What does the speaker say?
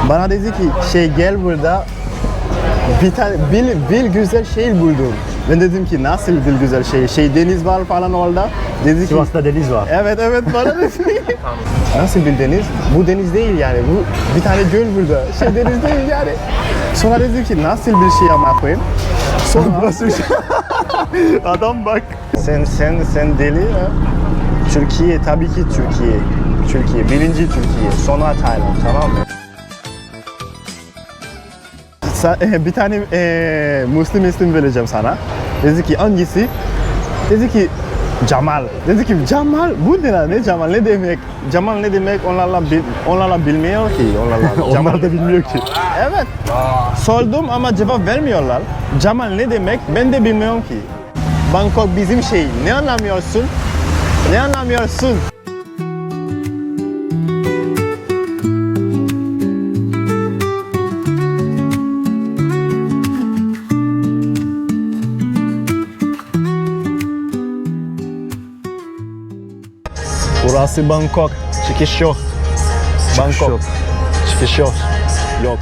Bana dedi ki gel burada bir tane bil güzel şey buldum. Ben dedim ki nasıl bil güzel şey deniz var falan orada. Dedi ki Sivas'ta deniz var. evet bana dedi. Nasıl bir deniz? Bu deniz değil yani. Bu bir tane göl burada. Deniz değil yani. Sonra dedi ki nasıl bir şey yapayım? Sonra adam bak. Sen deli ya. Türkiye tabii ki Türkiye. Türkiye birinci Türkiye. Sonra Tayland, tamam mı? Bir tane Müslüm isim vereceğim sana. Dedi ki hangisi? Dedi ki Cemal. Dedi ki Cemal bu ne Cemal ne demek? Cemal ne demek onlarla bilmiyor ki. Onlar da bilmiyor ki. Evet. Sordum ama cevap vermiyorlar. Cemal ne demek? Ben de bilmiyorum ki. Bangkok bizim şey. Ne anlamıyorsun? Ne anlamıyorsun? Burası Bangkok. Çıkış yok. Bangkok. Çıkış yok. Yok.